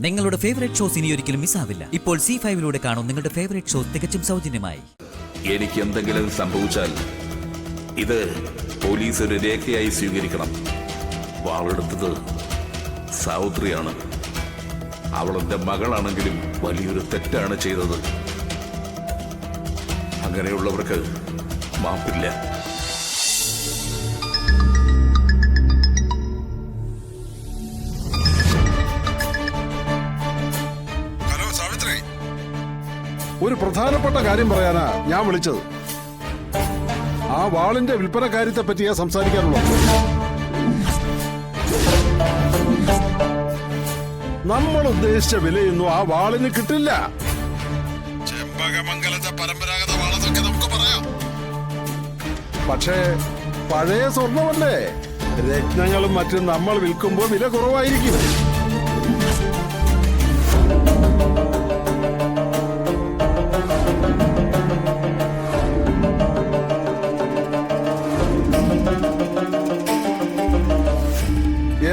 നിങ്ങളുടെ favourite shows ഇനി ഒരിക്കലും മിസ്സാവില്ല. ഇപ്പോൾ C5 കാണും നിങ്ങളുടെ ഫേവറേറ്റ് ഷോസ് തികച്ചും സൗജന്യമായി. എനിക്ക് എന്തെങ്കിലും സംഭവിച്ചാൽ ഇത് പോലീസ് ഒരു രേഖയായി സ്വീകരിക്കണം. വാളെടുത്തത് സാവിത്രിയാണ്. അവളെന്റെ മകളാണെങ്കിലും വലിയൊരു തെറ്റാണ് ചെയ്തത്. അങ്ങനെയുള്ളവർക്ക് മാപ്പില്ല. ഒരു പ്രധാനപ്പെട്ട കാര്യം പറയാനാ ഞാൻ വിളിച്ചത്. ആ വാളിന്റെ വിൽപ്പന കാര്യത്തെ പറ്റിയാ സംസാരിക്കാനുള്ളത്. നമ്മൾ ഉദ്ദേശിച്ച വിലയൊന്നും ആ വാളിന് കിട്ടില്ല. ചെമ്പകമംഗലത്തെ പരമ്പരാഗത വാളെന്നൊക്കെ നമുക്ക് പറയാം. പക്ഷേ പഴയ സ്വർണമല്ലേ, രത്നങ്ങളും മറ്റും നമ്മൾ വിൽക്കുമ്പോൾ വില കുറവായിരിക്കും.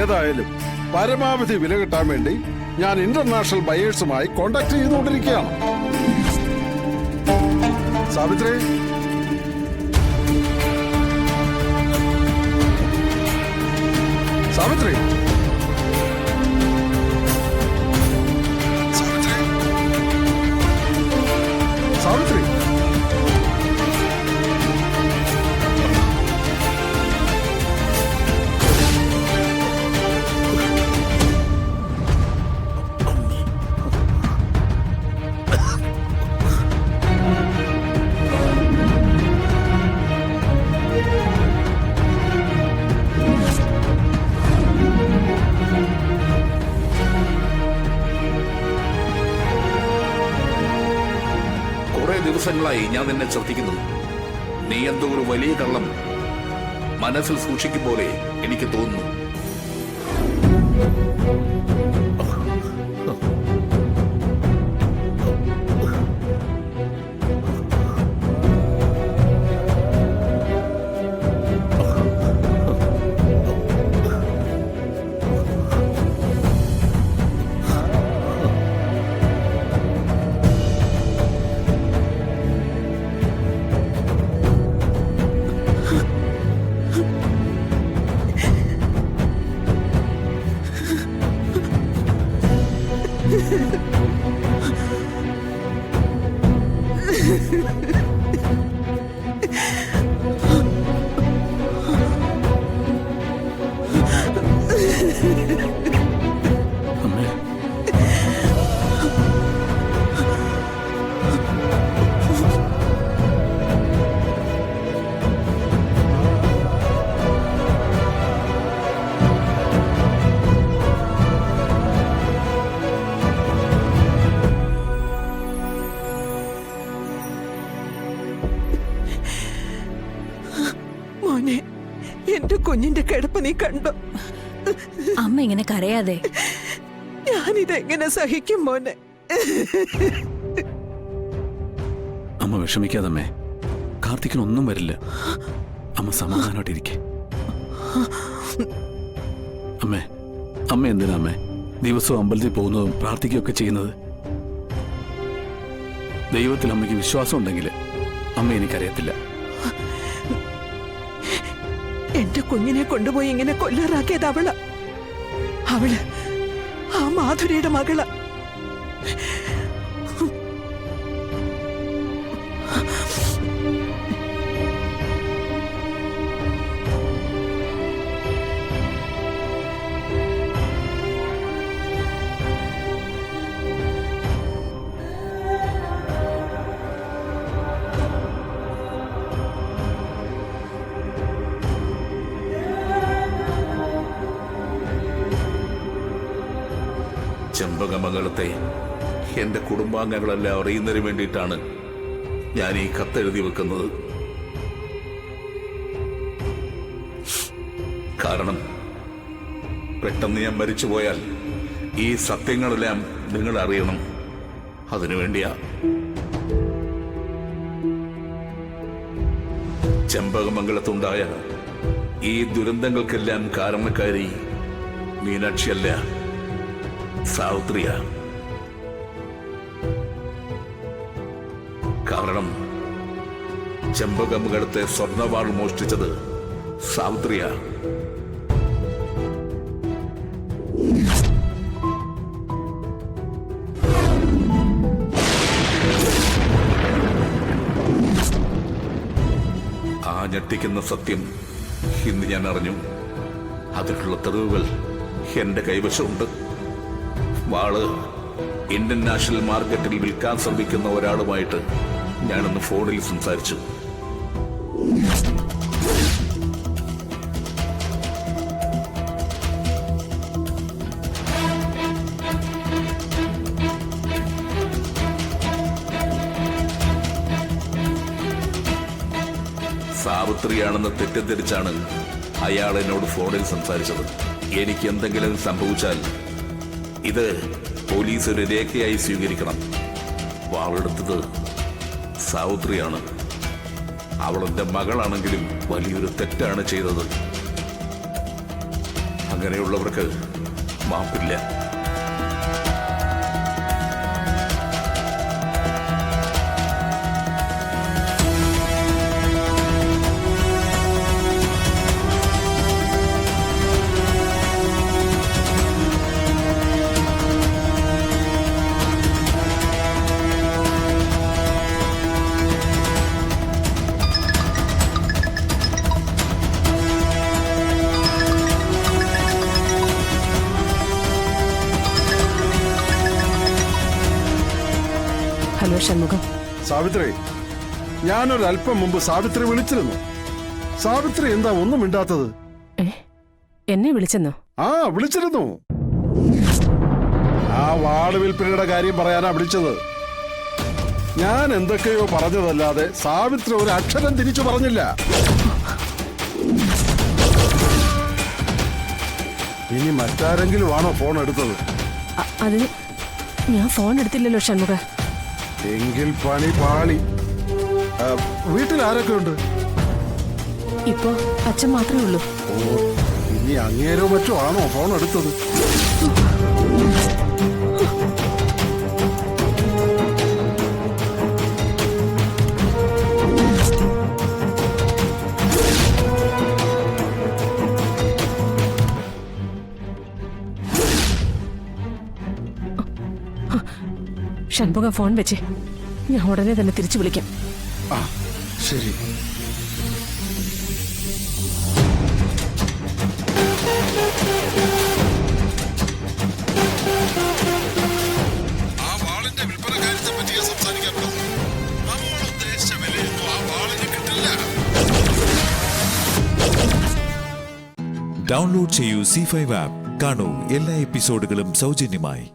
ഏതായാലും പരമാവധി വില കിട്ടാൻ വേണ്ടി ഞാൻ ഇന്റർനാഷണൽ ബയേഴ്സുമായി കോണ്ടാക്ട് ചെയ്തുകൊണ്ടിരിക്കുകയാണ്. സാവിത്രി, സാവിത്രി, സാവിത്രി, സാവിത്രി. ദിവസങ്ങളായി ഞാൻ നിന്നെ ശ്രദ്ധിക്കുന്നു. നീ എന്തോ ഒരു വലിയ കള്ളം മനസ്സിൽ സൂക്ഷിക്കും പോലെ എനിക്ക് തോന്നുന്നു. എന്റെ കുഞ്ഞിന്റെ കിടപ്പ് നീ കണ്ടോ? അമ്മ ഇങ്ങനെ കരയാതെ. ഞാനിതെങ്ങനെ സഹിക്കും മോനെ? അമ്മ വിഷമിക്കാതമ്മേ. കാർത്തിക്കിനൊന്നും വരില്ല. അമ്മ സമാധാനമായിട്ടിരിക്കെ. അമ്മേ, അമ്മ എന്തിനാ അമ്മേ ദിവസവും അമ്പലത്തിൽ പോകുന്നതും പ്രാർത്ഥിക്കുകയൊക്കെ ചെയ്യുന്നത്? ദൈവത്തിൽ അമ്മയ്ക്ക് വിശ്വാസം ഉണ്ടെങ്കിൽ അമ്മ എനിക്കറിയത്തില്ല. എന്റെ കുഞ്ഞിനെ കൊണ്ടുപോയി ഇങ്ങനെ കൊല്ലാറാക്കിയത് അവള് ആ മാധുരിയുടെ മകള്. ചെമ്പകമംഗലത്തെ എന്റെ കുടുംബാംഗങ്ങളെല്ലാം അറിയുന്നതിന് വേണ്ടിയിട്ടാണ് ഞാൻ ഈ കത്തെഴുതി വെക്കുന്നത്. കാരണം പെട്ടെന്ന് ഞാൻ മരിച്ചുപോയാൽ ഈ സത്യങ്ങളെല്ലാം നിങ്ങൾ അറിയണം. അതിനുവേണ്ടിയാ. ചെമ്പകമംഗലത്തുണ്ടായ ഈ ദുരന്തങ്ങൾക്കെല്ലാം കാരണക്കാരി മീനാക്ഷിയല്ല, സാവിത്രിയ. കാരണം ചെമ്പകമുഖത്തെ സ്വർണ്ണവാൾ മോഷ്ടിച്ചത് സാവിത്രിയ. ആ ഞെട്ടിക്കുന്ന സത്യം ഇന്ന് ഞാൻ അറിഞ്ഞു. അതിനുള്ള തെളിവുകൾ എന്റെ കൈവശമുണ്ട്. വാള് ഇന്ത്യൻ നാഷണൽ മാർക്കറ്റിൽ വിൽക്കാൻ ശ്രമിക്കുന്ന ഒരാളുമായിട്ട് ഞാനൊന്ന് ഫോണിൽ സംസാരിച്ചു. സാവിത്രിയാണെന്ന് തെറ്റിദ്ധരിച്ചാണ് അയാൾ എന്നോട് ഫോണിൽ സംസാരിച്ചത്. എനിക്ക് എന്തെങ്കിലും സംഭവിച്ചാൽ ഇത് പോലീസ് ഒരു രേഖയായി സ്വീകരിക്കണം. വാളെടുത്തത് സാവിത്രിയാണ്. അവളെന്റെ മകളാണെങ്കിലും വലിയൊരു തെറ്റാണ് ചെയ്തത്. അങ്ങനെയുള്ളവർക്ക് മാപ്പില്ല. ഹലോ ഷൺമുഖം. സാവിത്രി, ഞാനൊരല്പം മുമ്പ് സാവിത്രി വിളിച്ചിരുന്നു. സാവിത്രി എന്താ ഒന്നും മിണ്ടാത്തത്? എന്നെ വിളിച്ചെന്നോ? ആ, വിളിച്ചിരുന്നു. ആ വാള് വിൽപ്പനയുടെ കാര്യം പറയാനാ വിളിച്ചത്. ഞാൻ എന്തൊക്കെയോ പറഞ്ഞതല്ലാതെ സാവിത്രി ഒരു അക്ഷരം തിരിച്ചു പറഞ്ഞില്ല. ഇനി മറ്റാരെങ്കിലും ആണോ ഫോൺ എടുത്തത്? അതിന് ഞാൻ ഫോൺ എടുത്തില്ലല്ലോ ഷൺമുഖ. എങ്കിൽ പണി പാളി. വീട്ടിൽ ആരൊക്കെ ഉണ്ട്? ഇപ്പോ അച്ഛൻ മാത്രമേ ഉള്ളൂ. ഓ, ഇനി അങ്ങേരോ മറ്റോ ആണോ ഫോൺ എടുത്തത്? ഷൺമുഖ ഫോൺ വെച്ച് ഞാൻ ഉടനെ തന്നെ തിരിച്ചു വിളിക്കാം. ആ, ശരി. ആ വാളിന്റെ വിൽപ്പന കാര്യത്തെ പറ്റിയാ സംസാരിക്കാറുള്ളത്. നമ്മൾ ഉദ്ദേശിച്ച വിലയൊന്നും ആ വാളിന് കിട്ടില്ല. ഡൗൺലോഡ് ചെയ്യൂ C5 ആപ്പ്. കാണൂ എല്ലാ എപ്പിസോഡുകളും സൗജന്യമായി.